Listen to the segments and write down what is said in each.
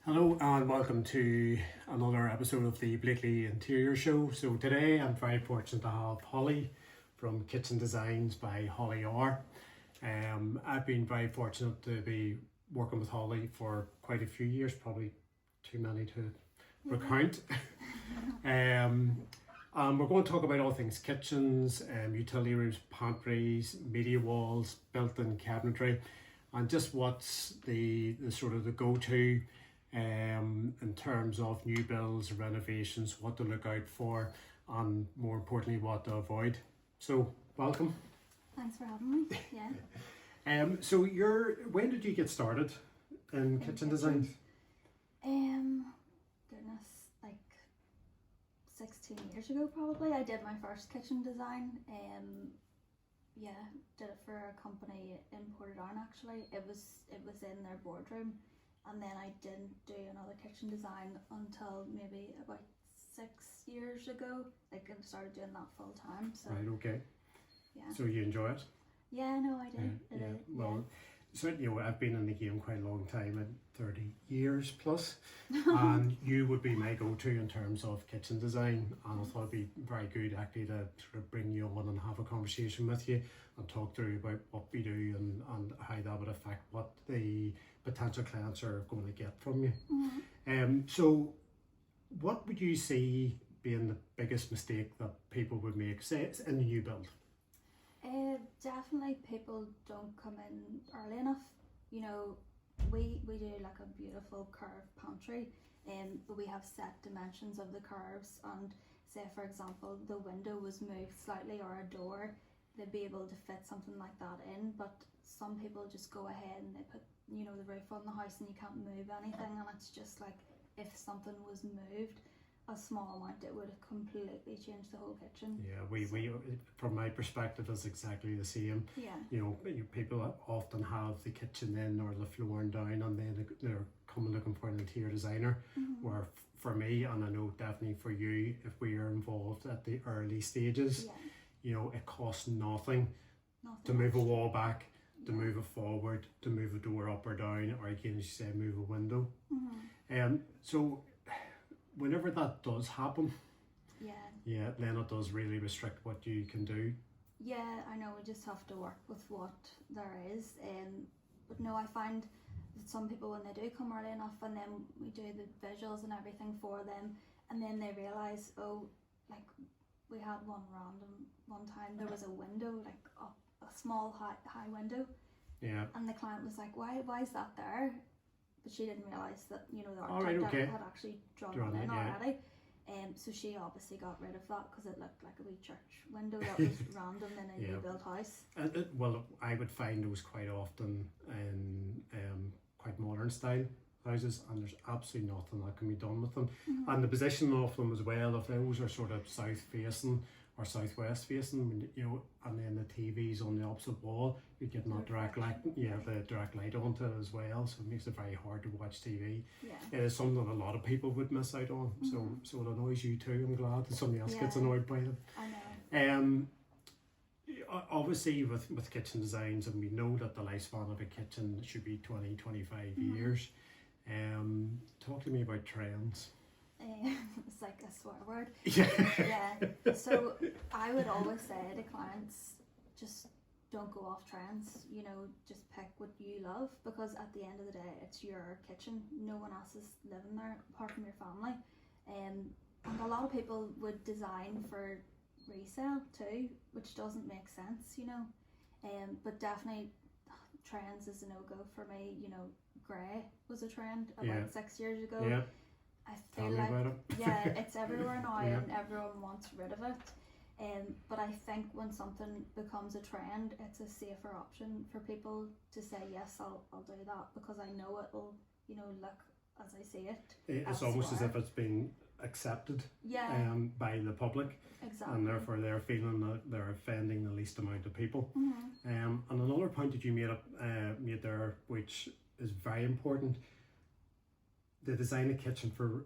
Hello and welcome to another episode of the Blakely Interior Show. So today I'm very fortunate to have Holly from Kitchen Designs by Holly R. I've been very fortunate to be working with Holly for quite a few years, probably too many to recount. And we're going to talk about all things kitchens, utility rooms, pantries, media walls, built-in cabinetry, and just what's the sort of the go-to in terms of new builds, renovations, what to look out for, and more importantly, what to avoid. So, welcome. Thanks for having me. Yeah. So when did you get started in kitchen designs? Goodness, like 16 years ago probably. I did my first kitchen design. Did it for a company in Portadown actually. It was in their boardroom. And then I didn't do another kitchen design until maybe about 6 years ago. Like I started doing that full time. So Right, okay. yeah. So you enjoy it? Yeah, no, I did. Well, certainly, I've been in the game quite a long time, 30 years plus, and you would be my go-to in terms of kitchen design, and I thought it'd be very good actually to sort of bring you on and have a conversation with you and talk through about what we do and how that would affect what the potential clients are going to get from you. So what would you see being the biggest mistake that people would make, say, in the new build? Definitely people don't come in early enough. You know, we do like a beautiful curved pantry, but we have set dimensions of the curves, and say for example the window was moved slightly or a door, they'd be able to fit something like that in, but some people just go ahead and they put, you know, the roof on the house and you can't move anything, and it's just like if something was moved a small amount, it would have completely changed the whole kitchen. Yeah, we from my perspective is exactly the same. Yeah. You know, people often have the kitchen in or the flooring down, and then they're coming looking for an interior designer. Where for me, and I know definitely for you, if we are involved at the early stages, you know, it costs nothing to move a wall back, to move it forward, to move a door up or down, or again, as you say, move a window. So whenever that does happen, then it does really restrict what you can do. Yeah, I know, we just have to work with what there is. But no, I find that some people, when they do come early enough and then we do the visuals and everything for them, and then they realise, oh, like we had one time there was a window, like up a small high window. Yeah. And the client was like, why is that there? But she didn't realise that, you know, the architect had actually drawn it in already. So she obviously got rid of that because it looked like a wee church window that was random in a new built house. Well, I would find those quite often in quite modern style houses, and there's absolutely nothing that can be done with them. And the position of them as well, if those are sort of south facing or southwest facing, you know, and then the TV's on the opposite wall, you're getting that direct light, the direct light onto it as well, so it makes it very hard to watch TV. It is something that a lot of people would miss out on. So it annoys you too. I'm glad that somebody else gets annoyed by them. I know. Obviously with kitchen designs, and we know that the lifespan of a kitchen should be 20-25 years. Talk to me about trends. It's like a swear word. Yeah. So I would always say to clients, just don't go off trends, you know, just pick what you love, because at the end of the day it's your kitchen, no one else is living there apart from your family. And a lot of people would design for resale too, which doesn't make sense, you know. But definitely trends is a no-go for me. You know, grey was a trend about 6 years ago. I feel like it's everywhere now and everyone wants rid of it. But I think when something becomes a trend, it's a safer option for people to say yes, I'll do that, because I know it'll, you know, look as I see it. It's almost as if it's been accepted by the public. Exactly. And therefore they're feeling that they're offending the least amount of people. And another point that you made there, which is very important, they design a kitchen for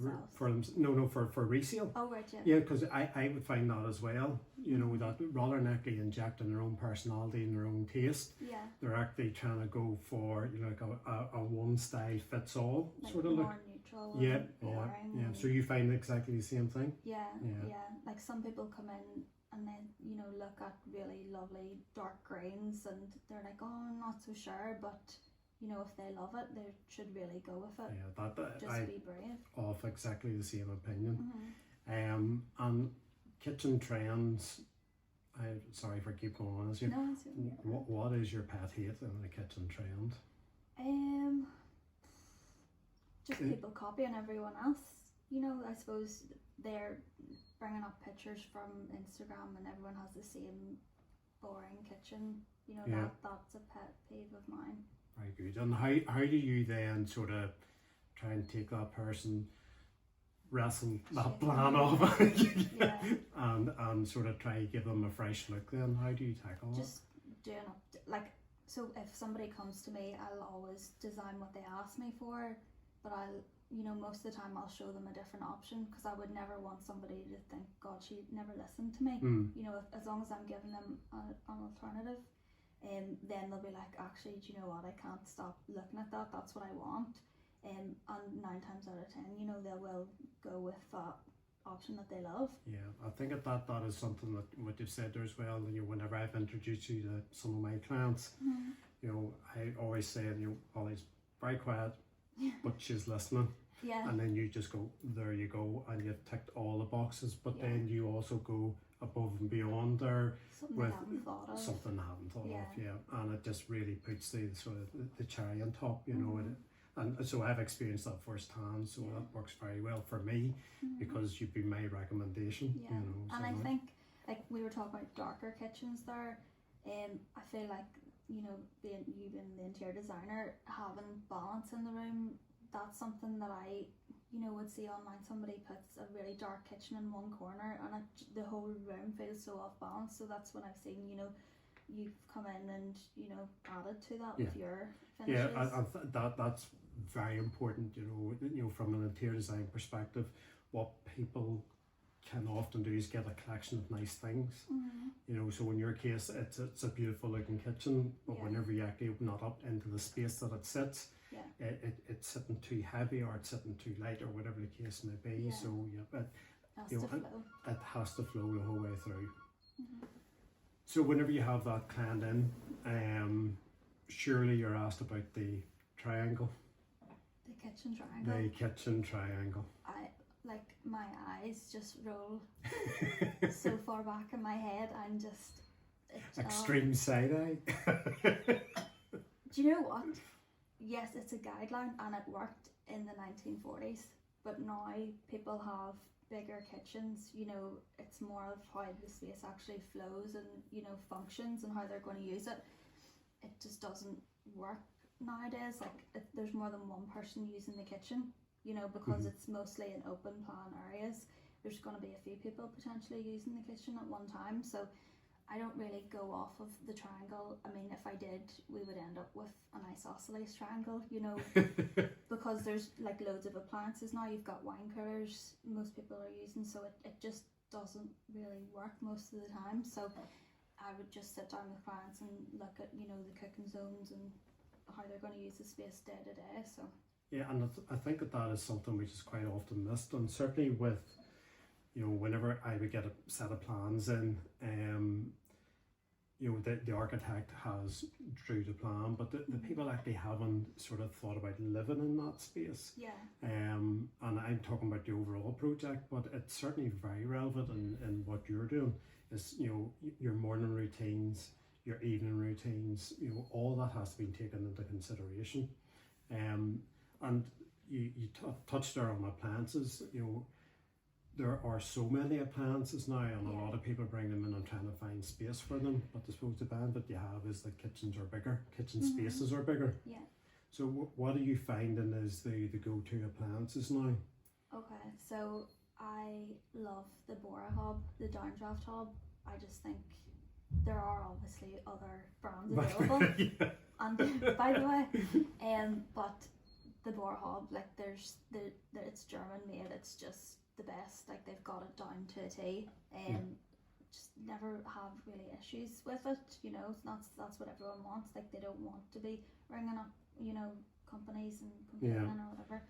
themselves. for resale. Oh right, yeah. Yeah, because I would find that as well. You know, that rather than actually injecting their own personality and their own taste, Yeah. they're actually trying to go for, you know, like a one style fits all Like sort of look. more neutral. Yeah, and boring. yeah. So you find exactly the same thing. Yeah, Yeah. yeah. Like some people come in and then, you know, look at really lovely dark greens and they're like, oh, I'm not so sure, but you know, if they love it, they should really go with it. Yeah, that Just I be brave. of exactly the same opinion. Mm-hmm. And kitchen trends. I sorry for keep going on. No, it's okay. What is your pet hate in the kitchen trend? Just people copying everyone else. You know, I suppose they're bringing up pictures from Instagram and everyone has the same boring kitchen. You know, Yeah. that's a pet peeve of mine. Very good. And how do you then sort of try and take that person, wrestle that Shape plan them. off, Yeah. and sort of try to give them a fresh look? Then how do you tackle it? Just doing up, like, so if somebody comes to me, I'll always design what they ask me for, but I'll, you know, most of the time I'll show them a different option because I would never want somebody to think, God, she never listened to me. You know, as long as I'm giving them an alternative, then they'll be like, actually, do you know what, I can't stop looking at that, that's what I want. And 9 times out of 10, you know, they will go with that option that they love. Yeah, I think that is something that what you've said there as well. You know, whenever I've introduced you to some of my clients, you know, I always say, you know, Holly's very quiet, but she's listening. Yeah. And then you just go, there you go, and you've ticked all the boxes. But then you also go above and beyond there Something with they haven't thought of. something I haven't thought Yeah. of. Yeah, and it just really puts the sort of the cherry on top, you know. And so I've experienced that firsthand, so that works very well for me because you've been my recommendation. Yeah. You know, And so I think, like we were talking about darker kitchens there, I feel like, you know, being the interior designer, having balance in the room, that's something that I, you know, would see online. Somebody puts a really dark kitchen in one corner and the whole room feels so off balance. So that's when I've seen, you know, you've come in and, you know, added to that with your finishes. Yeah, that's very important. You know, from an interior design perspective, what people can often do is get a collection of nice things. You know, so in your case, it's a beautiful looking kitchen, but whenever you actually open it up into the space that it sits, it's sitting too heavy or it's sitting too light or whatever the case may be. So it has to flow the whole way through. So whenever you have that client in, surely you're asked about the triangle. The kitchen triangle. The kitchen triangle. Like my eyes just roll so far back in my head. I'm just extreme side eye. Do you know what? Yes, it's a guideline and it worked in the 1940s, but now people have bigger kitchens. You know, it's more of how the space actually flows and, you know, functions and how they're going to use it. It just doesn't work nowadays. Like there's more than one person using the kitchen, you know, because it's mostly in open plan areas. There's going to be a few people potentially using the kitchen at one time. So I don't really go off of the triangle. I mean, if I did, we would end up with an isosceles triangle, you know, because there's like loads of appliances now. You've got wine coolers most people are using, so it just doesn't really work most of the time. So I would just sit down with clients and look at, you know, the cooking zones and how they're going to use the space day to day. So yeah, and I think that is something which is quite often missed, and certainly with, you know, whenever I would get a set of plans in, you know, the architect has drew the plan, but the people actually haven't sort of thought about living in that space. yeah. And I'm talking about the overall project, but it's certainly very relevant in what you're doing. Is, you know, your morning routines, your evening routines, you know, all that has to be taken into consideration. And you touched there on appliances. You know, there are so many appliances now, and a lot of people bring them in and trying to find space for them. But I suppose the benefit you have is that kitchens are bigger, kitchen spaces are bigger. Yeah. So what are you finding is the go-to appliances now? Okay, so I love the Bora hob, the downdraft hob. I just think there are obviously other brands available. And by the way, but the Boar Hob, like there's it's German made, it's just the best, like they've got it down to a T, and just never have really issues with it, you know. That's what everyone wants, like they don't want to be ringing up, you know, companies and complaining or whatever.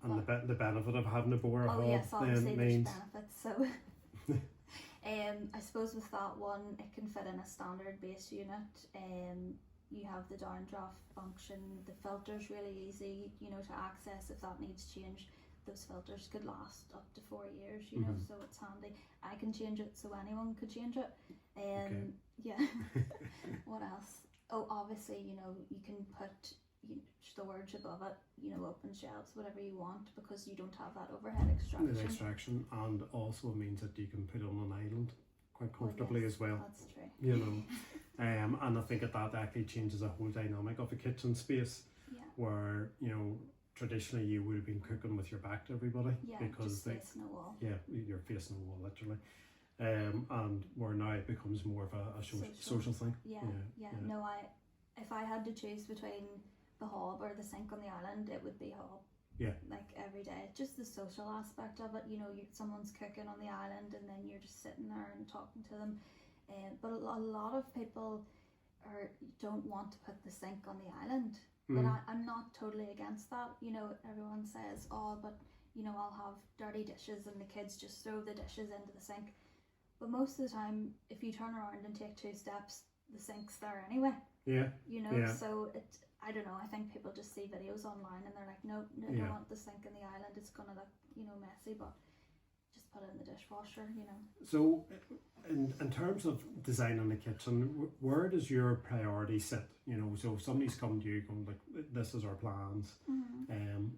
And the benefit of having a Boar Hob yes, obviously then there's means benefits, so I suppose with that one it can fit in a standard base unit. You have the downdraft function, the filter's really easy, you know, to access if that needs changed. Those filters could last up to 4 years, you know, so it's handy. I can change it, so anyone could change it. Yeah. What else? Oh, obviously, you know, you can put storage above it, you know, open shelves, whatever you want, because you don't have that overhead extraction. And also means that you can put it on an island quite comfortably as well. That's true. You know, and I think that actually changes the whole dynamic of a kitchen space. Yeah. Where, you know, traditionally you would have been cooking with your back to everybody, because just facing a wall. Yeah, you're facing a wall literally. And where now it becomes more of a social thing. Yeah. No, if I had to choose between the hob or the sink on the island, it would be hob. Yeah. Like every day, just the social aspect of it. You know, someone's cooking on the island, and then you're just sitting there and talking to them. But a lot of people don't want to put the sink on the island. But I'm not totally against that. You know, everyone says, oh, but you know, I'll have dirty dishes and the kids just throw the dishes into the sink. But most of the time, if you turn around and take 2 steps, the sink's there anyway. Yeah. You know, so I don't know, I think people just see videos online and they're like, no, I don't want the sink in the island, it's gonna look, you know, messy, but just put it in the dishwasher, you know. So in terms of designing the kitchen, where does your priority sit? You know, so if somebody's come to you going like, this is our plans,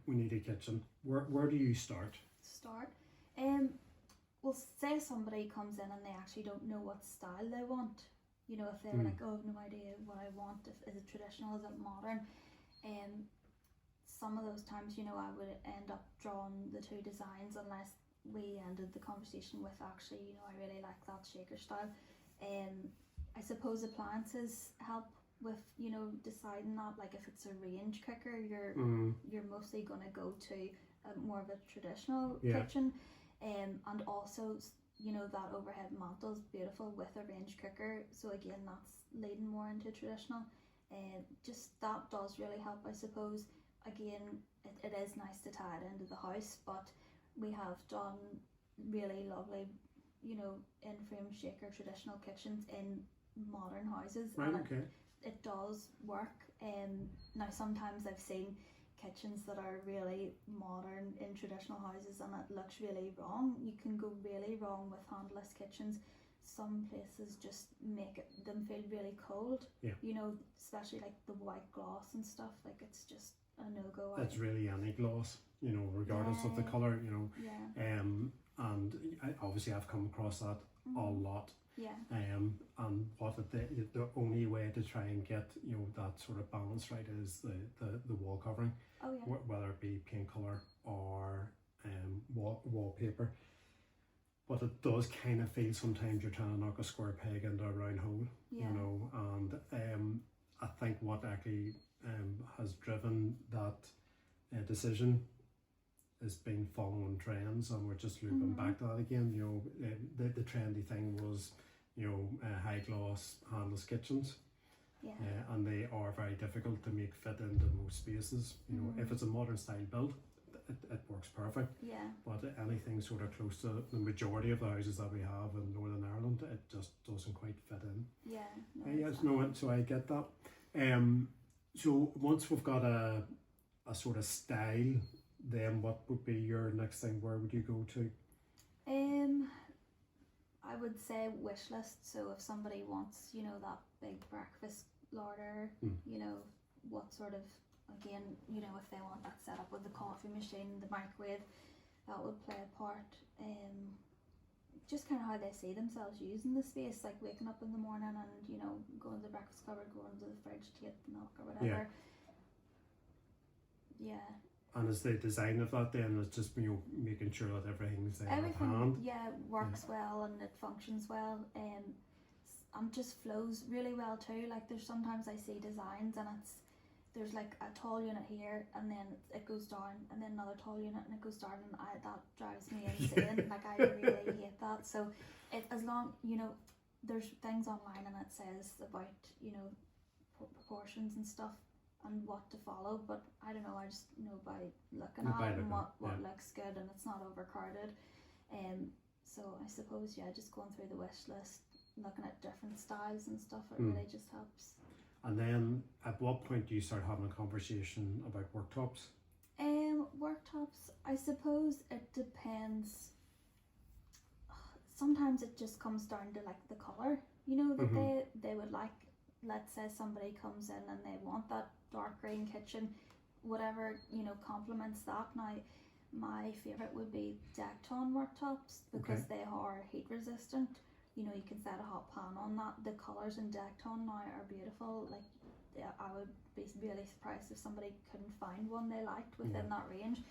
we need a kitchen, where do you start? Well, say somebody comes in and they actually don't know what style they want. You know, if they're like, oh, I have no idea what I want, is it traditional, is it modern? Some of those times, you know, I would end up drawing the 2 designs unless we ended the conversation with, actually, you know, I really like that shaker style. I suppose appliances help with, you know, deciding that. Like if it's a range cooker, you're mostly going to go to more of a traditional kitchen. And also, you know, that overhead mantle is beautiful with a range cooker, so again that's leading more into traditional, and just that does really help, I suppose. Again, it is nice to tie it into the house, but we have done really lovely, you know, in-frame shaker traditional kitchens in modern houses, right, and it does work. Now sometimes I've seen kitchens that are really modern in traditional houses and it looks really wrong. You can go really wrong with handless kitchens. Some places just make them feel really cold. Yeah. You know, especially like the white gloss and stuff. Like it's just a no-go. It's really any gloss, you know, regardless of the colour, you know. Yeah. And obviously I've come across that a lot. Yeah. And what the only way to try and get, you know, that sort of balance right is the wall covering. Oh yeah. Whether it be paint colour or wallpaper. But it does kind of feel sometimes you're trying to knock a square peg into a round hole. Yeah. You know, and I think what actually has driven that decision has been following trends, and we're just looping back to that again. You know, the trendy thing was, you know, high gloss handless kitchens. Yeah. And they are very difficult to make fit into most spaces. You know, if it's a modern style build, it works perfect. Yeah. But anything sort of close to the majority of the houses that we have in Northern Ireland, it just doesn't quite fit in. Yeah. So I get that. So once we've got a sort of style, then what would be your next thing? Where would you go to? I would say wish list. So if somebody wants, you know, that big breakfast larder, you know, what sort of, again, you know, if they want that set up with the coffee machine, the microwave, that would play a part. Just kind of how they see themselves using the space, like waking up in the morning and, you know, going to the breakfast cupboard, going to the fridge to get the milk or whatever. Yeah. And is the design of that then, it's just, you know, making sure that everything's there at hand? Yeah, works well and it functions well, and just flows really well too. Like there's sometimes I see designs and there's like a tall unit here, and then it goes down, and then another tall unit, and it goes down, and that drives me insane. Like, I really hate that. So as long, there's things online and it says about, proportions and stuff and what to follow, but I don't know, I just know by looking at it and what looks good and it's not overcrowded. So I suppose, just going through the wish list, looking at different styles and stuff, it really just helps. And then at what point do you start having a conversation about worktops? Worktops, I suppose it depends. Sometimes it just comes down to like the colour, that they would like. Let's say somebody comes in and they want that dark green kitchen, whatever, complements that. Now, my favourite would be Decton worktops because they are heat resistant. You can set a hot pan on that. The colours in Decton now are beautiful. Like, I would be really surprised if somebody couldn't find one they liked within that range.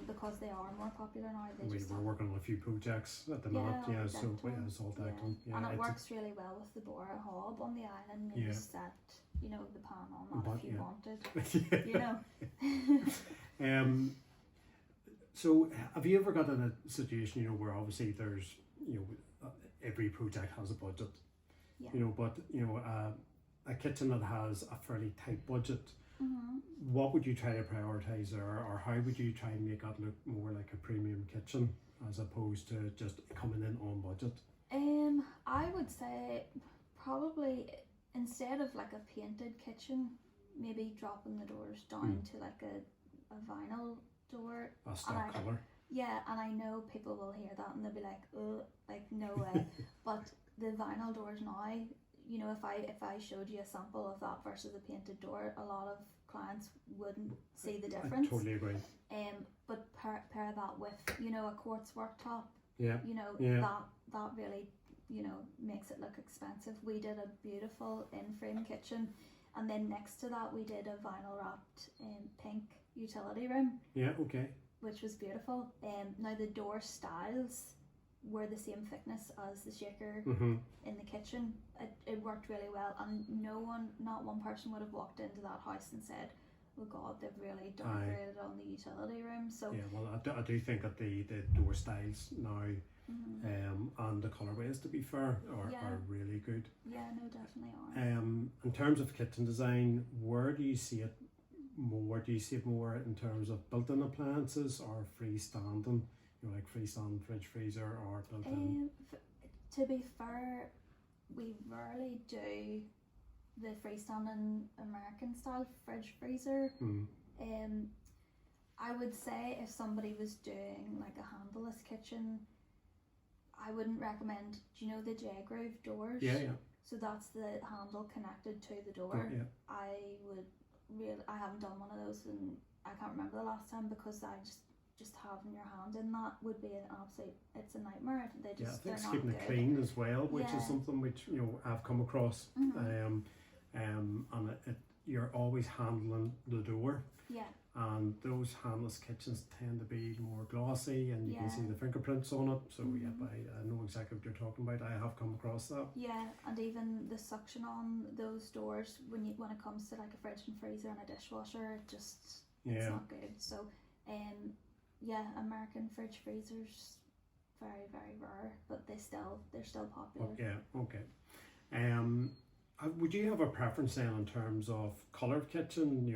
Because they are more popular now. We're working on a few projects at the minute, so it's all Decton. Yeah. And it works really well with the Bora hob on the island. You just set, the pan on that if you wanted. So have you ever got in a situation, where obviously there's, every project has a budget, but a kitchen that has a fairly tight budget, what would you try to prioritise there, or how would you try and make that look more like a premium kitchen as opposed to just coming in on budget? I would say probably instead of like a painted kitchen, maybe dropping the doors down to like a vinyl door. A stock colour. Yeah, and I know people will hear that and they'll be like, oh, like no way. But the vinyl doors now, if I showed you a sample of that versus a painted door, a lot of clients wouldn't see the difference. I totally agree. But pair that with, a quartz worktop. Yeah. That really, makes it look expensive. We did a beautiful in-frame kitchen, and then next to that we did a vinyl wrapped pink utility room. Yeah, okay. Which was beautiful. Now the door styles were the same thickness as the shaker in the kitchen. It worked really well, and not one person would have walked into that house and said, oh God, they've really downgraded on the utility room. So yeah, well, I do think that the door styles now and the colourways, to be fair, are really good. Yeah, no, definitely are. In terms of kitchen design, where do you see it more? Do you see it more in terms of built-in appliances or freestanding? Like freestanding fridge, freezer, or built-in? To be fair, we rarely do the freestanding American style fridge freezer. I would say if somebody was doing like a handleless kitchen, I wouldn't recommend, do you know the J-groove doors? Yeah. So that's the handle connected to the door. Yeah. I haven't done one of those, and I can't remember the last time, because I just having your hand in that would be an absolute, it's a nightmare. I think it's keeping it clean as well, which is something which I've come across. And you're always handling the door. Yeah. And those handless kitchens tend to be more glossy, and you can see the fingerprints on it. So I know exactly what you're talking about. I have come across that. Yeah, and even the suction on those doors when it comes to like a fridge and freezer and a dishwasher, it's not good. So American fridge freezers, very, very rare, but they're still popular. Okay. Would you have a preference then in terms of colour of kitchen?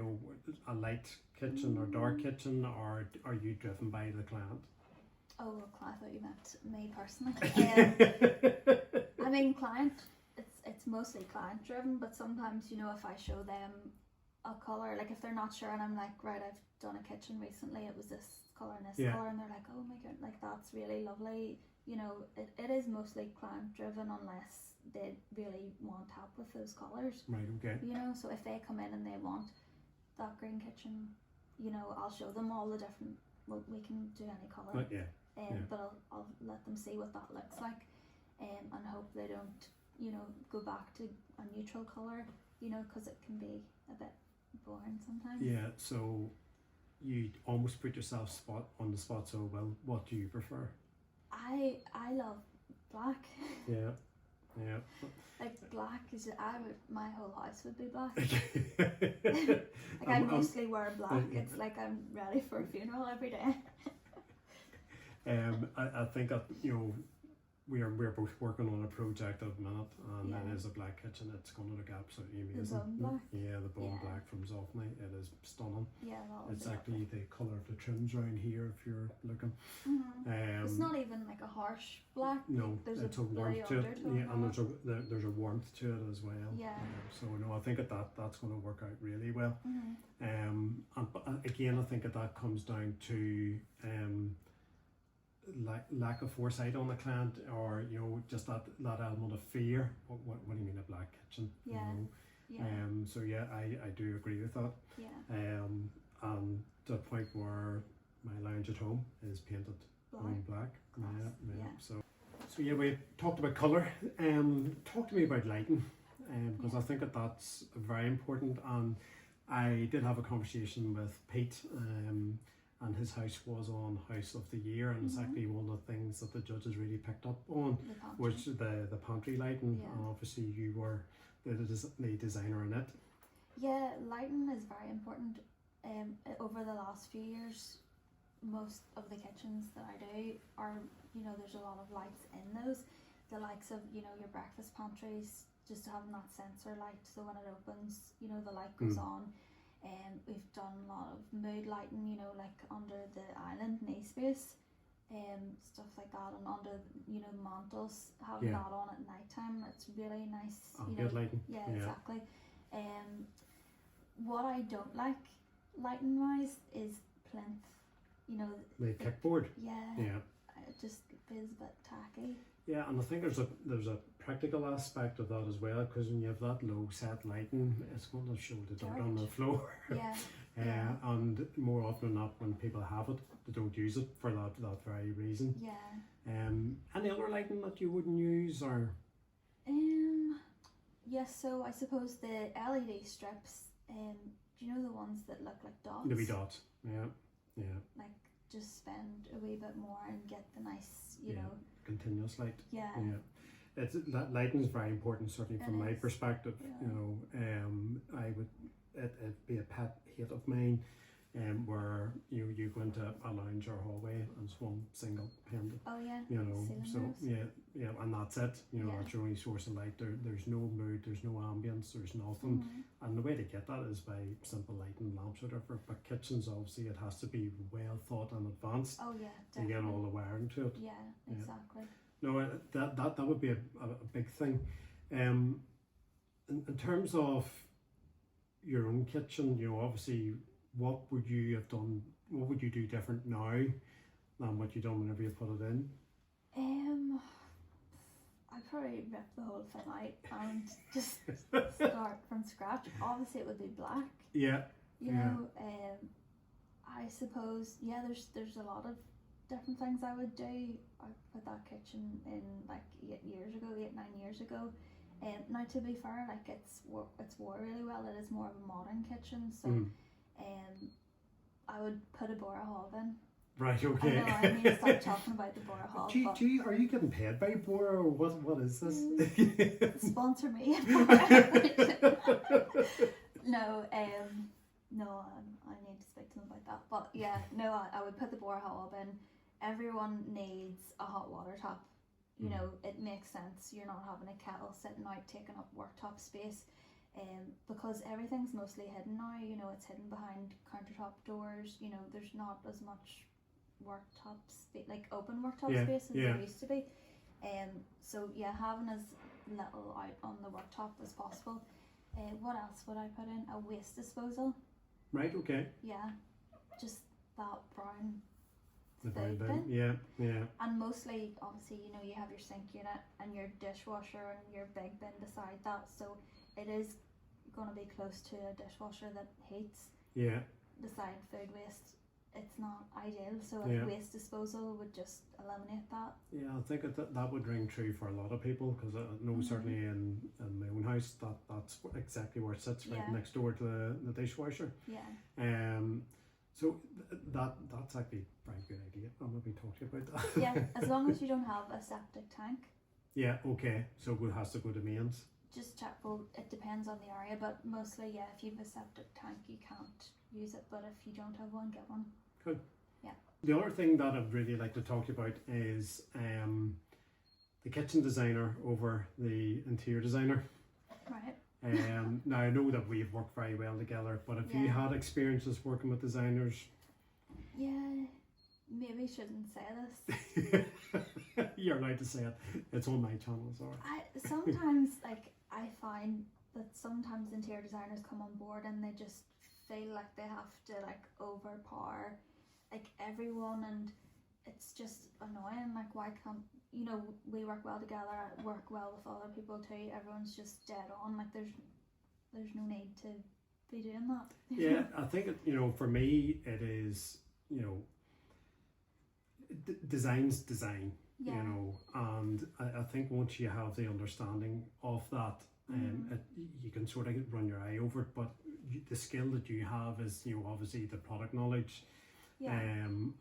A light kitchen or dark kitchen, or are you driven by the client? Oh, well, I thought you meant me personally. I mean, client. It's mostly client driven, but sometimes if I show them a colour, like if they're not sure, and I'm like, right, I've done a kitchen recently, it was this colour and this colour, and they're like, oh my god, like that's really lovely. It is mostly client driven unless they really want help with those colours. Right, okay. So if they come in and they want that green kitchen, I'll show them all the different, well, we can do any colour. But I'll let them see what that looks like, and hope they don't, go back to a neutral colour, because it can be a bit boring sometimes. Yeah, so you almost put yourself on the spot, so well, what do you prefer? I love black. Yeah. Yeah. Like black is, my whole house would be black. Like Like I mostly wear black. It's like I'm ready for a funeral every day. I think that, you know, we're both working on a project at the minute, and Yeah. it is a black kitchen. It's going to look absolutely amazing. bone black? Yeah, the bone Yeah. black from Zoffany. It is stunning. Yeah, that would It's be actually the colour of the trims around here if you're looking. It's not even like a harsh black. No, There's it's a a bloody warmth to it. undertone. Yeah, and on there's a warmth to it as well. Yeah. So no, I think that's going to work out really well. it. And again, I think that comes down to lack of foresight on the client, or you know, just that element of fear. What do you mean a black kitchen? Yeah. You know? Yeah. So yeah, I do agree with that. Yeah. And to the point where my lounge at home is painted bone black. Class. Yeah. Yeah. So yeah, we talked about colour. Talk to me about lighting, because I think that's very important. And I did have a conversation with Pete, and his house was on House of the Year, and it's actually one of the things that the judges really picked up on, The pantry. which the pantry lighting. Yeah. And obviously, you were the designer in it. Yeah, lighting is very important. Over the last few years, most of the kitchens that I do are, you know, there's a lot of lights in those. The likes of, you know, your breakfast pantries, just having that sensor light, so when it opens, you know, the light goes on. We've done a lot of mood lighting, you know, like under the island knee space, stuff like that, and under, you know, mantles, having Yeah. that on at night time. It's really nice. You Ambient know, lighting. yeah, exactly. What I don't like lighting wise is plinth. You know, The kickboard. yeah, Yeah. it just feels a bit tacky. Yeah, and I think there's a practical aspect of that as well, because when you have that low set lighting, it's going to show the dirt on the floor. Yeah, yeah. And more often than not, when people have it, they don't use it for that very reason. Yeah. Any other lighting that you wouldn't use, or Yes. So I suppose the LED strips. Do you know the ones that look like dots? the wee dots? Yeah, yeah. Like, just spend a wee bit more and get the nice, you Yeah. know. Continuous light. Yeah. Yeah. That lighting is very important, certainly from It my is. perspective. Yeah. You know, I would it'd be a pet hate of mine, where you go into a lounge or hallway and it's one single pendant. Oh yeah. You know, so Cylinders. yeah, and that's it. You know, Yeah. that's your only source of light. There's no mood, there's no ambience, there's nothing. And the way to get that is by simple lighting lamps or whatever. But kitchens, obviously, it has to be well thought in advance Oh yeah. to Definitely. get all the wiring to it. Yeah. Exactly. No, that would be a big thing. In terms of your own kitchen, you know, obviously, what would you have done? What would you do different now than what you done whenever you put it in? I'd probably rip the whole thing out and just start from scratch. Obviously, it would be black. Yeah, You know, I suppose, yeah, there's a lot of different things I would do. I put that kitchen in like 8, 9 years ago. Now, to be fair, like it's wore really well. It is more of a modern kitchen, so I would put a Bora hob in. right. I Okay. know I need to stop talking about the Bora hob. but Are you getting paid by Bora, or what is this? sponsor me. No, no, I need to speak to them about that. But yeah, no, I would put the Bora hob in. Everyone needs a hot water tap. You know, it makes sense. You're not having a kettle sitting out taking up worktop space. Because everything's mostly hidden now. You know, it's hidden behind countertop doors. You know, there's not as much worktop space, like open worktop space as there used to be. So yeah, having as little out on the worktop as possible. What else would I put in? A waste disposal. Right. Okay. Yeah, just that brown The food brown bin. bin. Yeah. And mostly, obviously, you know, you have your sink unit and your dishwasher and your big bin beside that. So it is going to be close to a dishwasher that heats. Yeah. Beside food waste, it's not ideal. So Yeah. waste disposal would just eliminate that. Yeah, I think that would ring true for a lot of people, because I know certainly in my own house that's exactly where it sits, right next door to the dishwasher. Yeah. So that's actually a very good idea. I'm going to be talking about that. Yeah, as long as you don't have a septic tank. Yeah, okay. So it has to go to mains. Just check. Well, it depends on the area, but mostly, yeah. If you have a septic tank, you can't use it. But if you don't have one, get one. Good. Yeah. The other thing that I'd really like to talk to you about is the kitchen designer over the interior designer. Right. Now I know that we've worked very well together, but if you Yeah. had experiences working with designers, Yeah. Maybe shouldn't say this. you're allowed to say it. It's on my channel, sorry. I sometimes like I find that sometimes interior designers come on board and they just feel like they have to like overpower like everyone, and it's just annoying. Like, why can't we work well together, work well with other people too, everyone's just dead on. Like, there's no need to be doing that. Yeah, I think for me it is design's design. Yeah. And I think once you have the understanding of that, you can sort of run your eye over it. But the skill that you have is obviously the product knowledge, Yeah.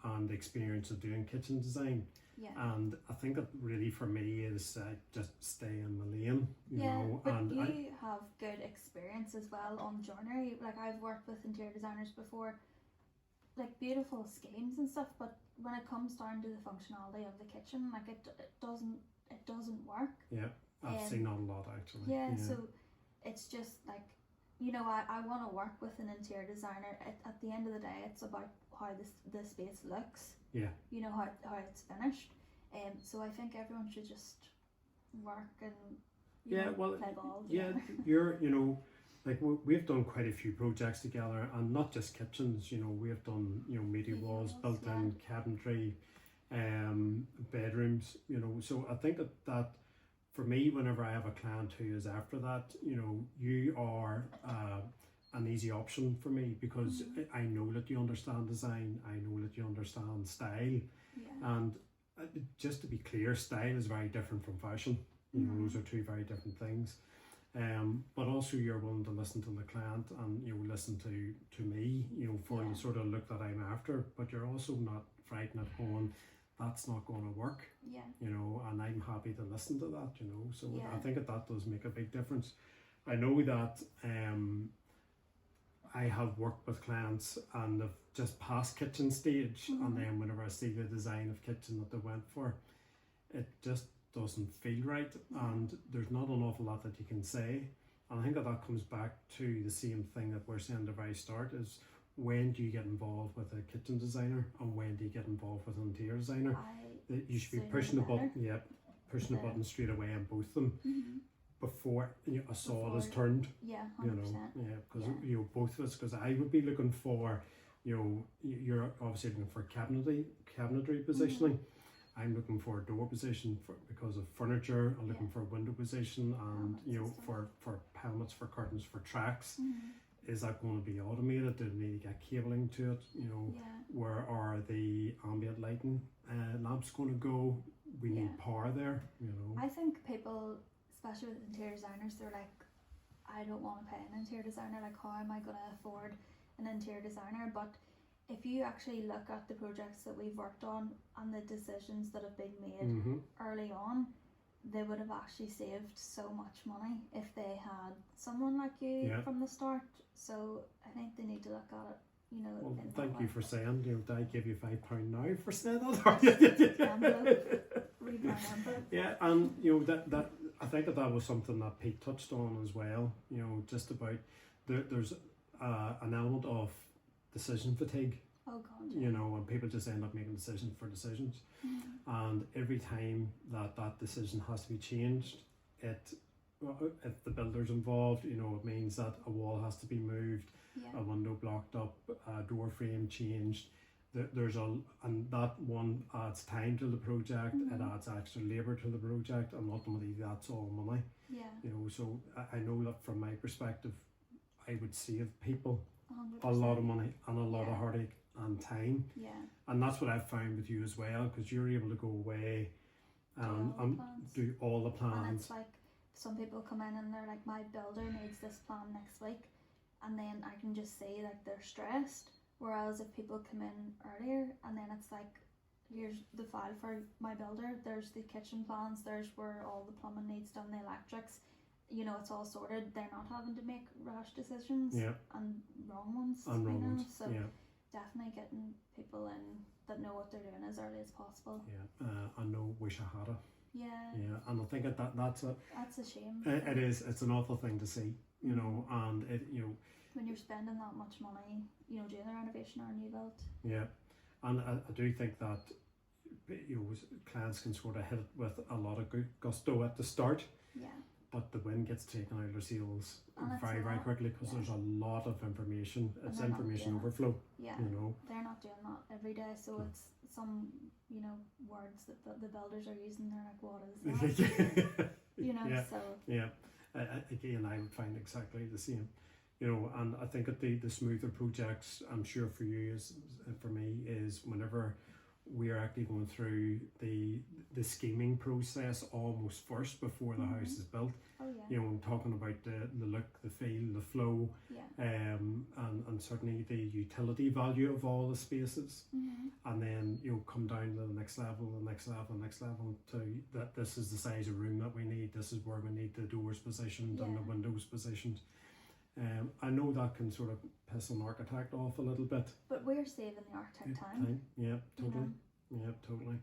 and the experience of doing kitchen design. Yeah. And I think that really for me is just stay in my lane, you Yeah, know. but And you have good experience as well on joinery. Like, I've worked with interior designers before, like beautiful schemes and stuff, but when it comes down to the functionality of the kitchen, like it doesn't work. I've seen that a lot actually. Yeah, so it's just like, I want to work with an interior designer. At the end of the day, it's about how the space looks. Yeah. How it's finished. So I think everyone should just work and play ball. Yeah, like we've done quite a few projects together, and not just kitchens. We've done media walls, built-in cabinetry, bedrooms. So I think that for me, whenever I have a client who is after that, you are an easy option for me, because I know that you understand design, I know that you understand style, and just to be clear, style is very different from fashion. Those are two very different things. But also you're willing to listen to the client, and listen to me, for the sort of look that I'm after, but you're also not frightened at going, that's not going to work. Yeah. And I'm happy to listen to that, so Yeah. I think that does make a big difference. I know that I have worked with clients and they've just passed kitchen stage, and then whenever I see the design of kitchen that they went for, it just doesn't feel right, and there's not an awful lot that you can say. And I think that comes back to the same thing that we're saying at the very start, is when do you get involved with a kitchen designer, and when do you get involved with an interior designer? You should be pushing the button, pushing the button straight away on both of them, before a sod is turned. Yeah, 100%. Because both of us, because I would be looking for, you're obviously looking for cabinetry positioning. I'm looking for a door position because of furniture. I'm looking for a window position, and for helmets, for curtains, for tracks. Is that going to be automated? Do they need to get cabling to it? Where are the ambient lighting lamps going to go? We need power there. I think people, especially with interior designers, they're like, I don't want to pay an interior designer. Like, how am I going to afford an interior designer? But if you actually look at the projects that we've worked on and the decisions that have been made early on, they would have actually saved so much money if they had someone like you from the start. So I think they need to look at it, Well, thank you for saying, did I give you £5 now for saying that? Yeah, and that I think that was something that Pete touched on as well. Just about there's an element of decision fatigue. Oh God. And people just end up making decisions for decisions, and every time that decision has to be changed, if the builder's involved, it means that a wall has to be moved, a window blocked up, a door frame changed. And that one adds time to the project, it adds extra labour to the project, and ultimately that's all money. So I know that from my perspective, I would save people 100%. a lot of money and a lot of heartache and time. And that's what I've found with you as well, because you're able to go away and do all the plans. And it's like, some people come in and they're like, my builder needs this plan next week, and then I can just see like they're stressed. Whereas if people come in earlier, and then it's like, here's the file for my builder, there's the kitchen plans, there's where all the plumbing needs done, the electrics, you know, it's all sorted. They're not having to make rash decisions and wrong ones, so definitely getting people in that know what they're doing as early as possible. I know wish I had it. And I think that's a shame. It is. It's an awful thing to see, you know, and it, you know, when you're spending that much money, you know, doing a renovation or a new build. And I do think that, you know, clients can sort of hit it with a lot of gusto at the start. But the wind gets taken out of their sails very, very quickly because there's a lot of information. It's information overflow. You know, they're not doing that every day, so it's some, you know, words that the builders are using. They're like, what is that? You know, so again, I would find exactly the same. You know, and I think that the smoother projects, I'm sure for you, is for me, is whenever we're actually going through the scheming process almost first before the house is built. You know, I'm talking about the look, the feel, the flow, and certainly the utility value of all the spaces. And then, you know, come down to the next level, to that this is the size of room that we need, this is where we need the doors positioned and the windows positioned. I know that can sort of piss an architect off a little bit. But we're saving the architect time. Yeah, totally. Yeah, totally.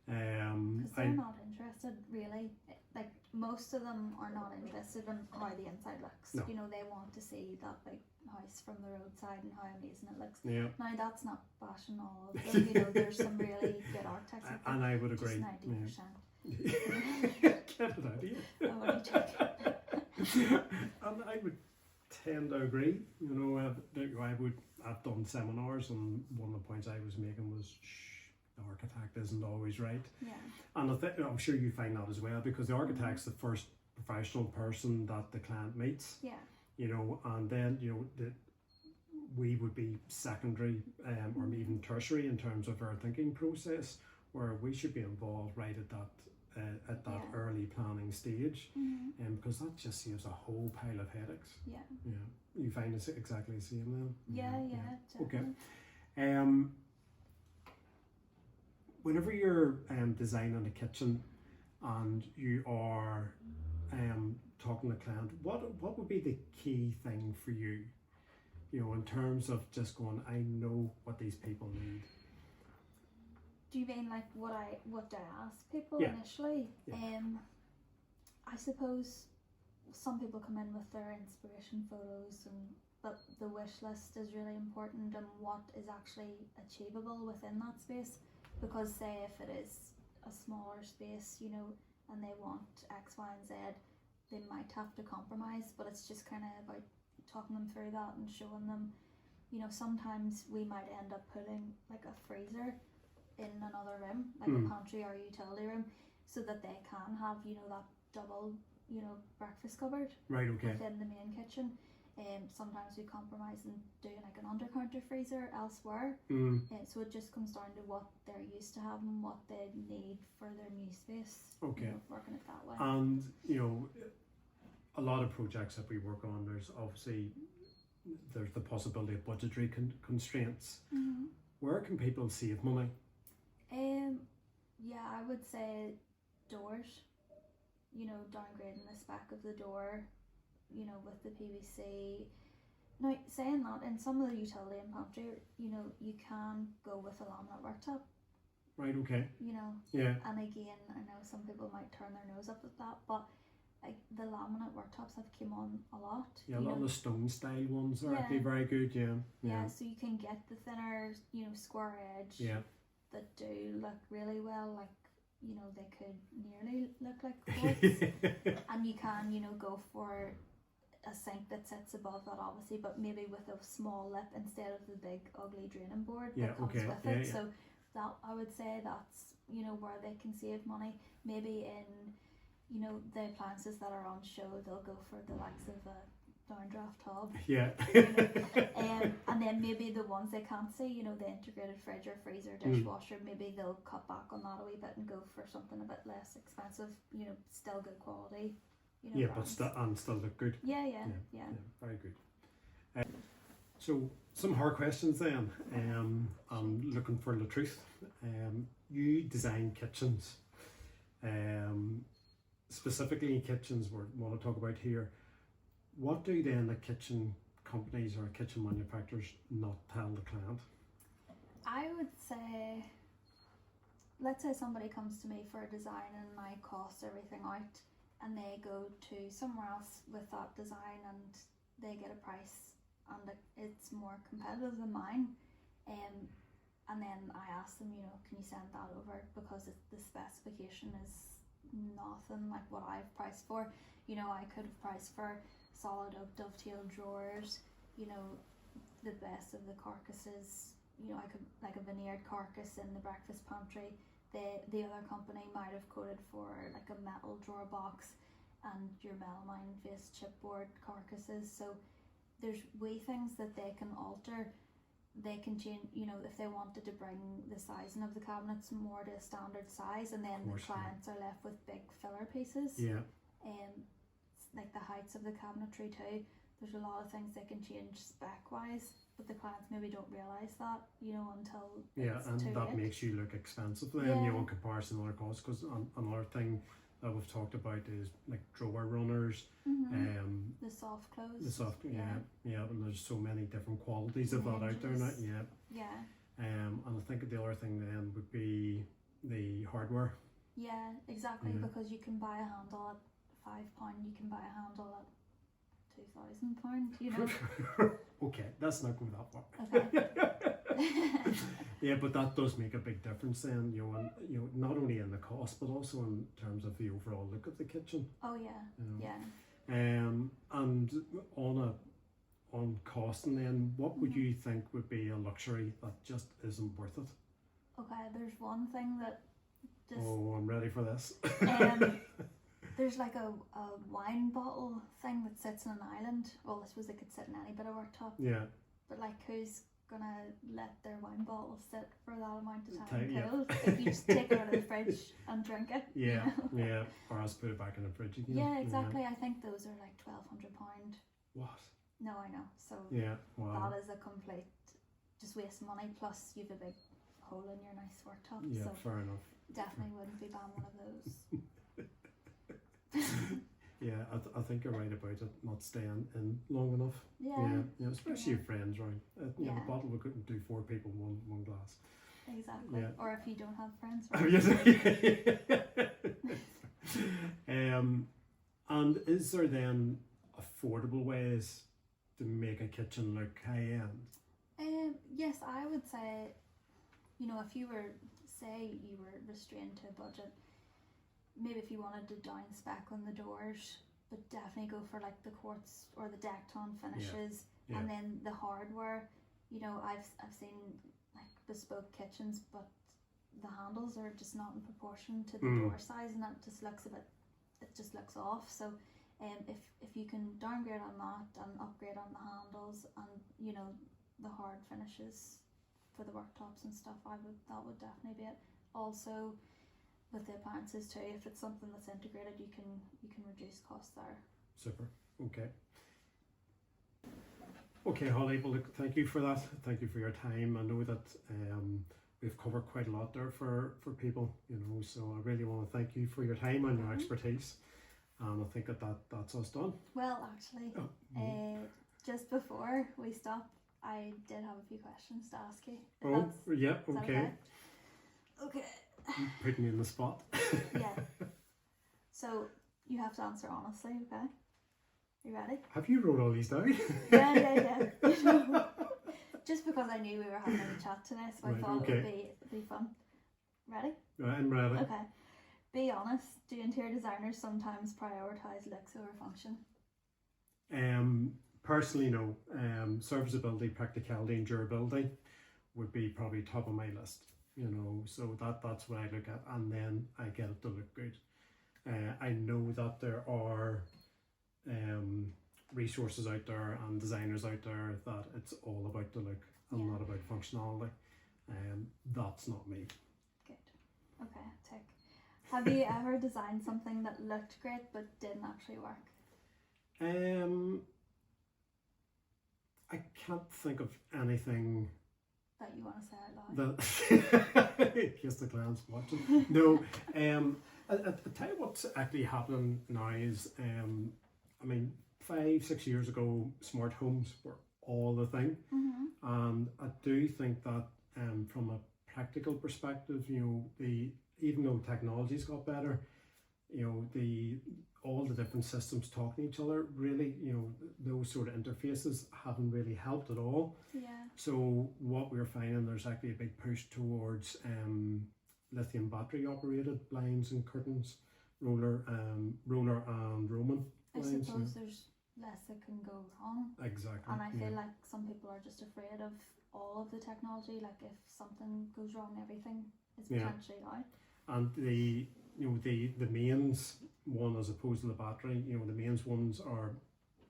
Because they're not interested, really. Like, most of them are not interested in how the inside looks. No. You know, they want to see that big house from the roadside and how amazing it looks. Now, that's not bashing all of them. You know, there's some really good architects. And I would agree. Just 90%. Get it out of you. I'm only joking. And I would tend to agree. You know, I've done seminars, and one of the points I was making was, the architect isn't always right. And I'm sure you find that as well, because the architect's the first professional person that the client meets. You know, and then, you know, we would be secondary or even tertiary in terms of our thinking process, where we should be involved right at that early planning stage, because that just saves a whole pile of headaches. You find it's exactly the same then? Definitely. Okay. Whenever you're designing a kitchen and you are talking to a client, what would be the key thing for you, you know, in terms of just going, I know what these people need? Do you mean like what do I ask people initially? I suppose some people come in with their inspiration photos, but the wish list is really important, and what is actually achievable within that space. Because say if it is a smaller space, you know, and they want X, Y, and Z, they might have to compromise, but it's just kind of about talking them through that and showing them, you know, sometimes we might end up putting like a freezer in another room, like a pantry or a utility room, so that they can have, you know, that double, you know, breakfast cupboard within the main kitchen. Sometimes we compromise and do like an under counter freezer elsewhere. So it just comes down to what they're used to having, what they need for their new space. You know, working it that way. And you know, a lot of projects that we work on, there's the possibility of budgetary constraints. Where can people save money? I would say doors. You know, downgrading the spec of the door, you know, with the PVC. Now, saying that, in some of the utility and pantry, you know, you can go with a laminate worktop. Right, okay. You know. Yeah. And again, I know some people might turn their nose up at that, but like the laminate worktops have come on a lot. Yeah, a lot of the stone style ones are actually very good, Yeah, so you can get the thinner, you know, square edge that do look really well, like, you know, they could nearly look like quartz. And you can, you know, go for a sink that sits above that, obviously, but maybe with a small lip instead of the big ugly draining board that comes with it. So that, I would say that's, you know, where they can save money. Maybe in, you know, the appliances that are on show, they'll go for the likes of a downdraft tub. You know, and then maybe the ones they can't see, you know, the integrated fridge or freezer, dishwasher, maybe they'll cut back on that a wee bit and go for something a bit less expensive, you know, still good quality. You know, but still look good. Yeah. Very good. So some hard questions then. I'm looking for the truth. You design kitchens, specifically kitchens we want to talk about here. What do then the kitchen companies or kitchen manufacturers not tell the client? I would say, let's say somebody comes to me for a design and I cost everything out, and they go to somewhere else with that design and they get a price and it's more competitive than mine. And then I ask them, can you send that over, because the specification is nothing like what I've priced for. I could have priced for solid oak dovetail drawers, the best of the carcasses. I could, like a veneered carcass in the breakfast pantry. The other company might have quoted for like a metal drawer box and your melamine faced chipboard carcasses. So there's wee things that they can alter. They can change, if they wanted to bring the sizing of the cabinets more to a standard size, and then the clients are left with big filler pieces. Yeah. Like the heights of the cabinetry too. There's a lot of things they can change spec wise, but the clients maybe don't realise that, until it's and too that late. makes you look expensive then, in comparison to other costs. Because another thing that we've talked about is like drawer runners, The soft close. the soft, and there's so many different qualities of that out there now. Yeah. And I think the other thing then would be the hardware. Yeah, exactly. Yeah. Because you can buy a handle at £5, you can buy a handle at £2,000. Okay, let's not go that far. Okay. Yeah, but that does make a big difference then, and, not only in the cost but also in terms of the overall look of the kitchen. Oh yeah, yeah. And on costing then, what would you think would be a luxury that just isn't worth it? Okay, there's one thing that just I'm ready for this. there's like a wine bottle thing that sits in an island. Well, I suppose it could sit in any bit of worktop. Yeah. But like, who's gonna let their wine bottle sit for that amount of Time, time cold? If you just take it out of the fridge and drink it. Yeah, yeah. Or else put it back in the fridge again. Yeah, exactly. I think those are like £1,200. What? No, I know. So yeah, wow. that is a complete just waste of money. Plus, you've a big hole in your nice worktop. Yeah, so fair enough. definitely wouldn't be buying one of those. Yeah, I think you're right about it not staying in long enough. Yeah. Especially your friends, right? Yeah. The bottle we couldn't do 4 people one glass. Exactly. Yeah. Or if you don't have friends. Right? And is there then affordable ways to make a kitchen look high end? Yes, I would say, if you were, say you were restrained to a budget, maybe if you wanted to down spec on the doors, but definitely go for like the quartz or the Decton finishes. Yeah. And then the hardware, I've seen like bespoke kitchens, but the handles are just not in proportion to the door size, and that just looks it just looks off. So if you can downgrade on that and upgrade on the handles and the hard finishes for the worktops and stuff, that would definitely be it. Also with the appliances too, if it's something that's integrated, you can reduce costs there. Super. Okay, Holly, well look, thank you for that. Thank you for your time. I know that we've covered quite a lot there for people, so I really want to thank you for your time and your expertise. And I think that's us done. Well, actually, just before we stop, I did have a few questions to ask you. Yeah, Is okay. Okay. Putting me in the spot. Yeah. So you have to answer honestly, okay? You ready? Have you wrote all these down? Yeah. Just because I knew we were having a chat today, so I thought it would be fun. Ready? Right, I'm ready. Okay. Be honest, do interior designers sometimes prioritise looks over function? Personally, no. Serviceability, practicality and durability would be probably top of my list. So that's what I look at, and then I get it to look good. I know that there are resources out there and designers out there that it's all about the look and not about functionality. That's not me. Good. Okay, tick. Have you ever designed something that looked great but didn't actually work? I can't think of anything that you want to say out loud. that case the client's watching. No, I tell you what's actually happening now is, I mean, 5-6 years ago, smart homes were all the thing, and I do think that from a practical perspective, you know, even though technology's got better, you know, all the different systems talking to each other, really, you know, those sort of interfaces haven't really helped at all. Yeah. So what we're finding, there's actually a big push towards lithium battery operated blinds and curtains, roller and Roman I blinds. suppose there's less that can go wrong. Exactly. And I yeah. feel like some people are just afraid of all of the technology. Like if something goes wrong, everything is Yeah. potentially out. And the mains one as opposed to the battery, you know, the mains ones are,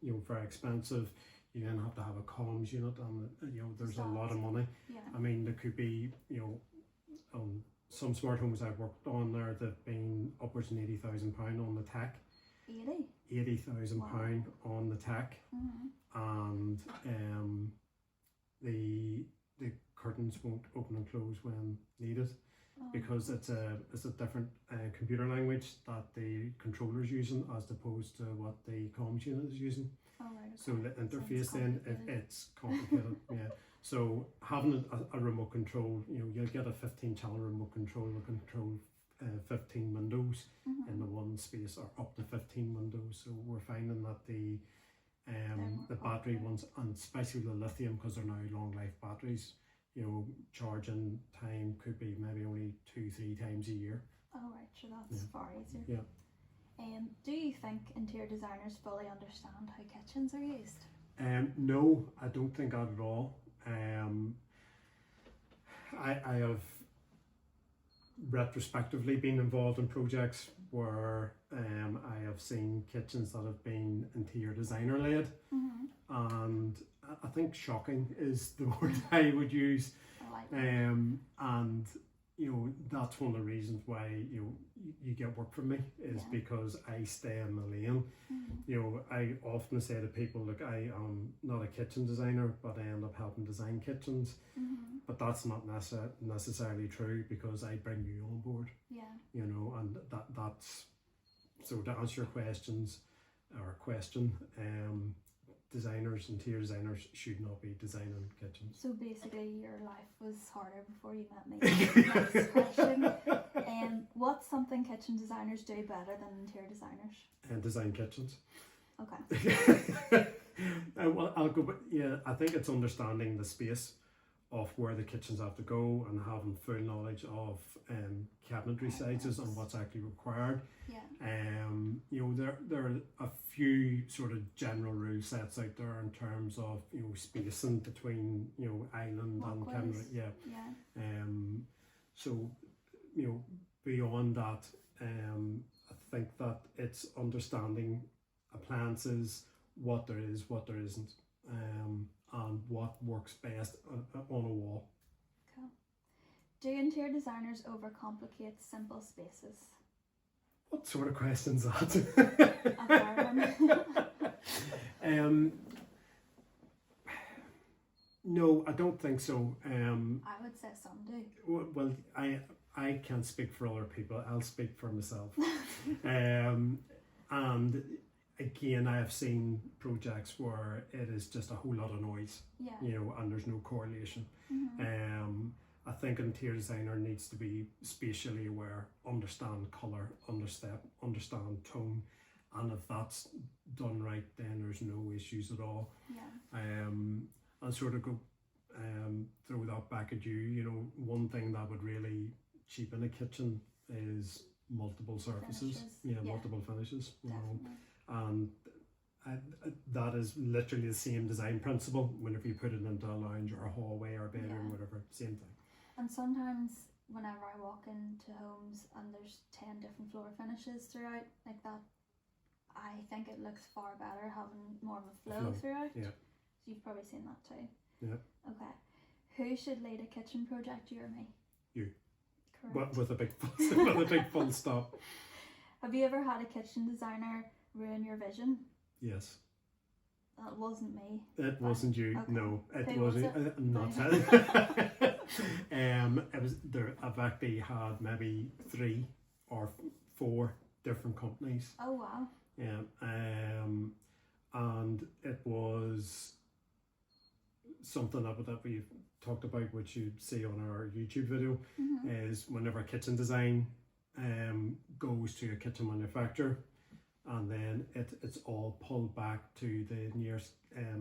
you know, very expensive. You then have to have a comms unit, and you know, there's a lot of money. Yeah. I mean, there could be, you know, some smart homes I've worked on there, they've been upwards of £80,000 on the tech. 80? £80,000 on the tech, and the curtains won't open and close when needed, because it's a different computer language that the controller's using as opposed to what the comms unit is using. Oh, right, okay. So the interface then it's complicated. Yeah. So having a remote control, you know, you'll get a 15-channel remote control that control 15 windows in the one space, or up to 15 windows. So we're finding that the battery ones, and especially the lithium, because they're now long life batteries, you know, charging time could be maybe only 2-3 times a year. Oh, right, sure, that's far easier. Yeah. Do you think interior designers fully understand how kitchens are used? No, I don't think that at all. I have retrospectively been involved in projects where I have seen kitchens that have been interior designer led, and I think shocking is the word I would use. I like that. And you know, that's one of the reasons why you get work from me is because I stay in my lane. You know, I often say to people, look, I am not a kitchen designer, but I end up helping design kitchens. But that's not necessarily true, because I bring you on board. Yeah. You know, and that's so to answer your question, interior designers should not be designing kitchens. So basically your life was harder before you met me. Next question. What's something kitchen designers do better than interior designers? And design kitchens. Okay. Well, I'll go, but yeah, I think it's understanding the space of where the kitchens have to go, and having full knowledge of cabinetry sizes and what's actually required. Yeah. You know, there are a few sort of general rule sets out there in terms of, you know, spacing between, you know, island and cabinetry. Yeah. Yeah. So, you know, beyond that, I think that it's understanding appliances, what there is, what there isn't, and what works best on a wall. Cool. Do interior designers overcomplicate simple spaces? What sort of question's that? A fair one. No, I don't think so. I would say some do. Well, I can't speak for other people. I'll speak for myself. And again, I have seen projects where it is just a whole lot of noise, Yeah. you know, and there's no correlation. I think an interior designer needs to be spatially aware, understand colour, understand tone, and if that's done right, then there's no issues at all. Yeah. And sort of go throw that back at you. You know, one thing that would really cheapen a kitchen is multiple surfaces. Finishes. Yeah. Multiple finishes. You know, Definitely. and that is literally the same design principle whenever you put it into a lounge or a hallway or a bedroom, whatever, same thing. And sometimes whenever I walk into homes and there's 10 different floor finishes throughout, like that, I think it looks far better having more of a flow throughout. Yeah. So you've probably seen that too. Yeah. Okay. Who should lead a kitchen project, you or me? You. Correct. With a big full stop. Have you ever had a kitchen designer ruin your vision? Yes. That wasn't me. It wasn't you. Okay. No, it Who was wasn't. it? I'm not Fine. telling. It was there. I've actually had maybe 3 or 4 different companies. Oh wow. Yeah. And it was something that we've talked about, which you see on our YouTube video, is whenever kitchen design goes to a kitchen manufacturer, and then it's all pulled back to the nearest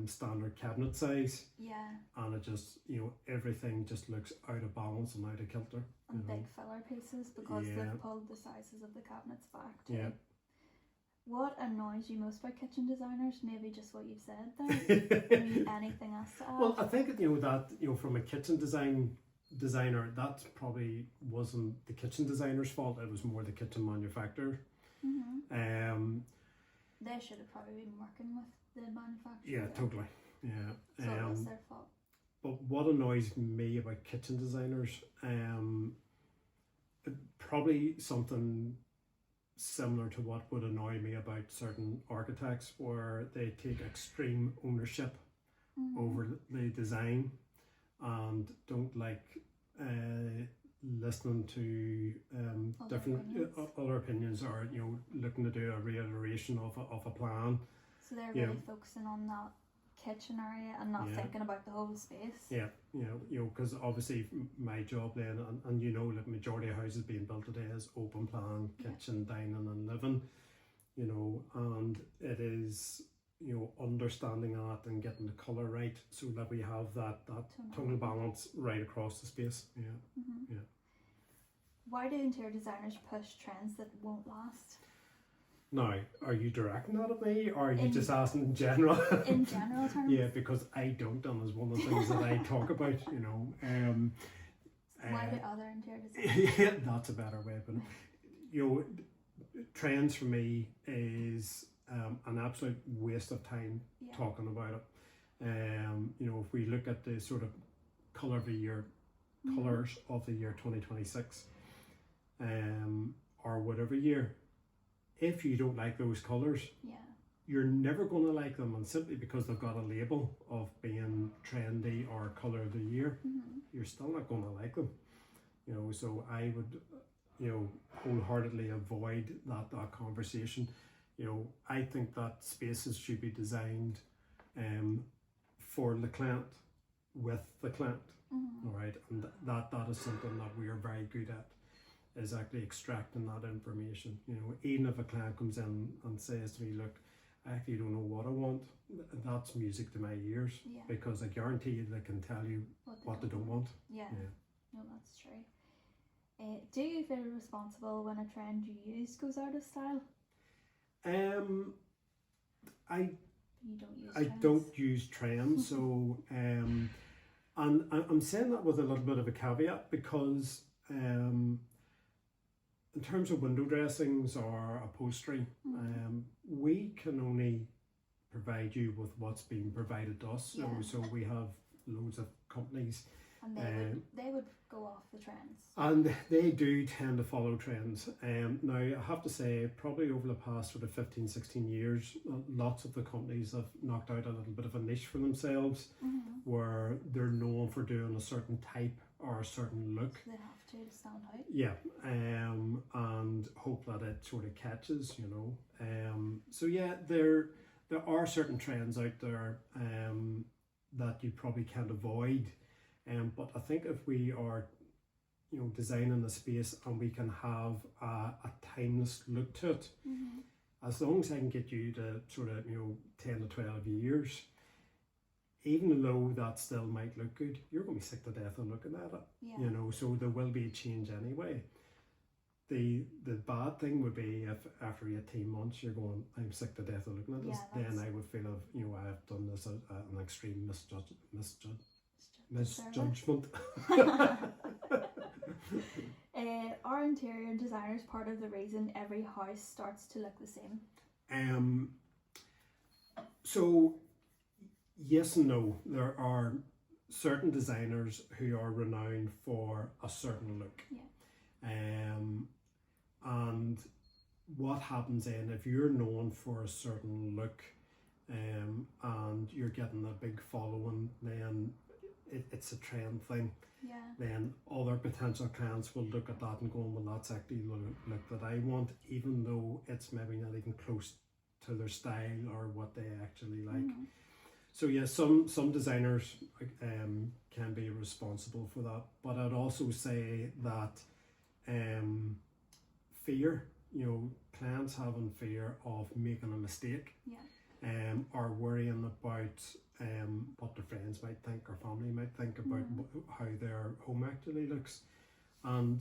standard cabinet size, Yeah. and it just, everything just looks out of balance and out of kilter. And big filler pieces because Yeah. they've pulled the sizes of the cabinets back too. Yeah. What annoys you most about kitchen designers? Maybe just what you've said there. Maybe anything else to add? Well, I think that from a kitchen designer, that probably wasn't the kitchen designer's fault. It was more the kitchen manufacturer. They should have probably been working with the manufacturer. Yeah, totally. Yeah. So it was their fault. But what annoys me about kitchen designers, probably something similar to what would annoy me about certain architects, where they take extreme ownership over the design and don't like listening to other opinions, or looking to do a reiteration of a plan. So they're really focusing on that kitchen area and not thinking about the whole space. Yeah, because obviously my job then, and the majority of houses being built today is open plan, kitchen, dining and living, and it is, understanding that and getting the colour right so that we have that tonal balance right across the space. Yeah. Why do interior designers push trends that won't last? Now, are you directing that at me, or are you just asking in general? In general terms? Yeah, because I don't, and it's one of the things that I talk about, Why do other interior designers? Yeah, that's a better way of putting it. Trends for me is an absolute waste of time talking about it. If we look at the sort of colours of the year 2026, or whatever year, if you don't like those colours, you're never going to like them, and simply because they've got a label of being trendy or colour of the year, you're still not going to like them. So I would, wholeheartedly avoid that conversation. I think that spaces should be designed for the client, with the client, all right, and that is something that we are very good at, is actually extracting that information. Even if a client comes in and says to me, look, I actually don't know what I want, that's music to my ears, because I guarantee you they can tell you what they don't want. Yeah. No, that's true. Do you feel responsible when a trend you use goes out of style? I don't use trends. don't use trends, so and I'm saying that with a little bit of a caveat, because in terms of window dressings or upholstery, we can only provide you with what's being provided to us. So we have loads of companies, and they would go off the trends. And they do tend to follow trends. Now, I have to say, probably over the past sort of 15, 16 years, lots of the companies have knocked out a little bit of a niche for themselves, where they're known for doing a certain type or a certain look. So they have to stand out. Yeah, and hope that it sort of catches, So yeah, there are certain trends out there that you probably can't avoid. But I think if we are, designing a space and we can have a timeless look to it, as long as I can get you to sort of, 10 to 12 years, even though that still might look good, you're going to be sick to death of looking at it. Yeah. So there will be a change anyway. The bad thing would be if after 18 months you're going, I'm sick to death of looking at this, then I would feel I have done this an extreme misjudgment. Are interior designers part of the reason every house starts to look the same? So yes and no. There are certain designers who are renowned for a certain look. And what happens then if you're known for a certain look and you're getting a big following, then it's a trend thing. Yeah. Then other potential clients will look at that and go, well, that's actually the look that I want, even though it's maybe not even close to their style or what they actually like. Mhm. So yeah, some designers can be responsible for that, but I'd also say that fear, clients having fear of making a mistake, Yeah. or worrying about what their friends might think or family might think about how their home actually looks. And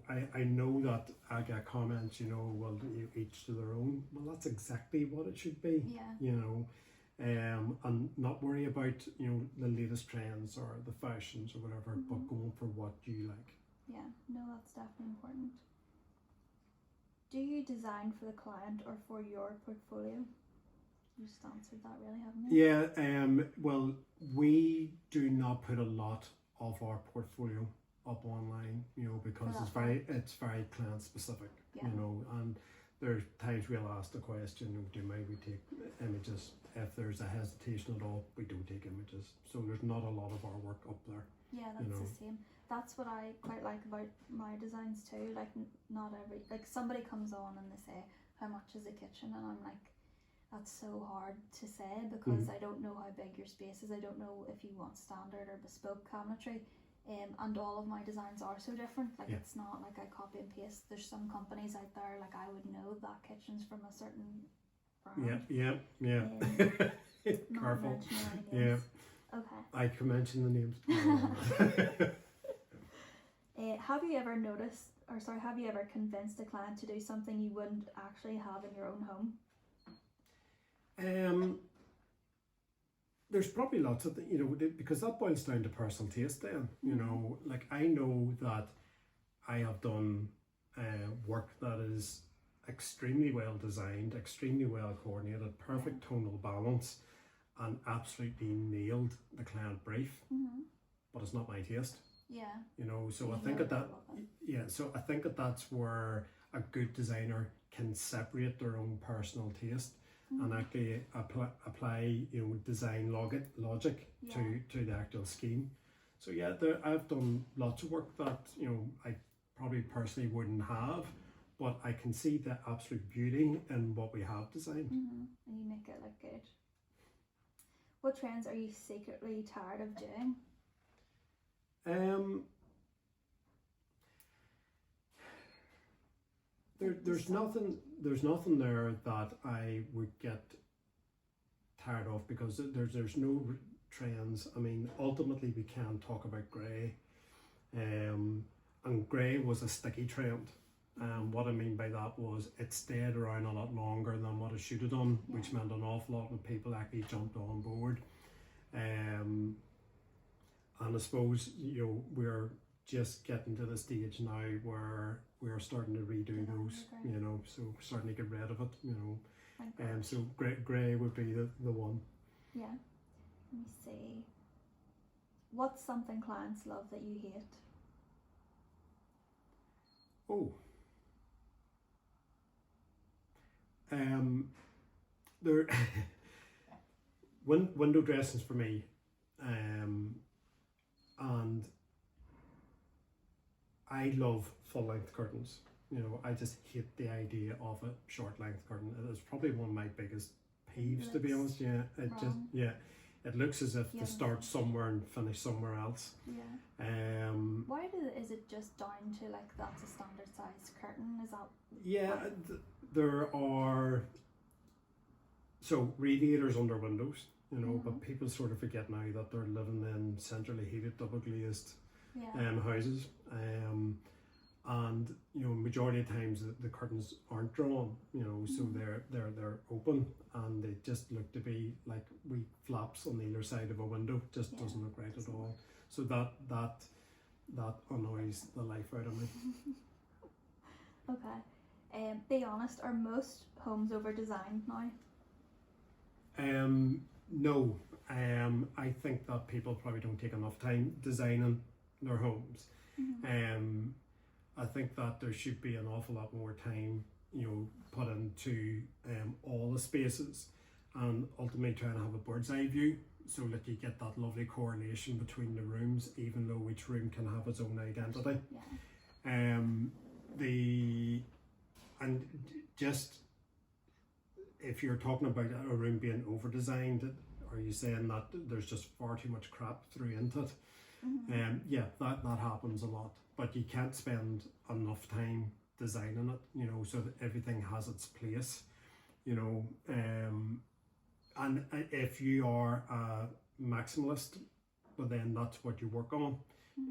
I know that I get comments, well, each to their own. Well, that's exactly what it should be. Yeah. And not worry about the latest trends or the fashions or whatever, but going for what you like. Yeah, no, that's definitely important. Do you design for the client or for your portfolio? You just answered that, really, haven't you? Yeah. Well, we do not put a lot of our portfolio up online, because it's very client specific. Yeah. And there's times we'll ask the question, do we take images? If there's a hesitation at all, we don't take images. So there's not a lot of our work up there. Yeah, that's the same. That's what I quite like about my designs too. Like not every, like somebody comes on and they say, how much is a kitchen? And I'm like, that's so hard to say because I don't know how big your space is. I don't know if you want standard or bespoke cabinetry. And all of my designs are so different. Like it's not like I copy and paste. There's some companies out there, like I would know that kitchen's from a certain brand. Yeah. Careful. Yeah. Okay. I can mention the names. Have you ever have you ever convinced a client to do something you wouldn't actually have in your own home? There's probably lots of because that boils down to personal taste then. Like I know that I have done work that is extremely well designed, extremely well coordinated, perfect tonal balance, and absolutely nailed the client brief, but it's not my taste. So I think so I think that's where a good designer can separate their own personal taste and actually apply design logic to the actual scheme. So I've done lots of work that I probably personally wouldn't have, but I can see the absolute beauty in what we have designed. And you make it look good. What trends are you secretly tired of doing? There's nothing there that I would get tired of because there's no trends. I mean, ultimately we can talk about grey, and grey was a sticky trend. What I mean by that was it stayed around a lot longer than what it should have done, which meant an awful lot of people actually jumped on board. And I suppose we're just getting to the stage now where we're starting to redo those, so we're starting to get rid of it, so grey would be the one. Yeah. Let me see. What's something clients love that you hate? Oh. There window dressings for me, and I love full length curtains. I just hate the idea of a short length curtain. It is probably one of my biggest peeves, to be honest. It looks as if they start somewhere and finish somewhere else. Why is it just down to like that's a standard size curtain? Is that there are radiators under windows, but people sort of forget now that they're living in centrally heated, double glazed houses, and majority of times the curtains aren't drawn, so they're open and they just look to be like wee flaps on either side of a window. Just doesn't look right at all. So that annoys the life out of me. Okay. Be honest, are most homes over designed now? No. I think that people probably don't take enough time designing their homes. I think that there should be an awful lot more time, put into all the spaces. and ultimately trying to have a bird's eye view so that you get that lovely correlation between the rooms, even though each room can have its own identity. Yeah. Just if you're talking about a room being over designed, are you saying that there's just far too much crap through into it? Yeah, that happens a lot, but you can't spend enough time designing it, you know, so that everything has its place, you know. And if you are a maximalist, well, then that's what you work on.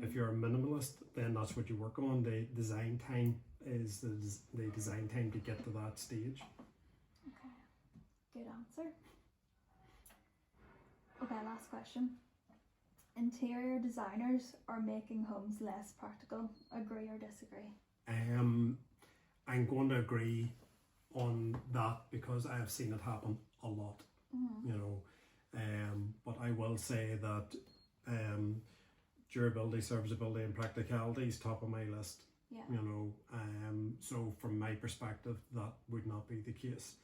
If you're a minimalist, then that's what you work on. The design time is the design time to get to that stage. Okay, good answer. Okay, last question. Interior designers are making homes less practical. Agree or disagree? I'm going to agree on that because I have seen it happen a lot. You know, but I will say that durability, serviceability, and practicality is top of my list. Yeah. You know, so from my perspective, that would not be the case.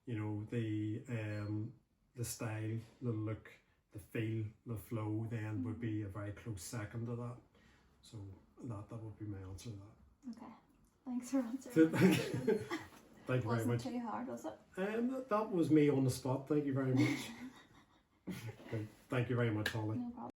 You know, the style, the look, the feel, the flow, then would be a very close second to that. So that would be my answer to that. Okay, thanks for answering. Thank you very much. Wasn't too hard, was it? That was me on the spot. Thank you very much. Okay. Thank you very much, Holly. No problem.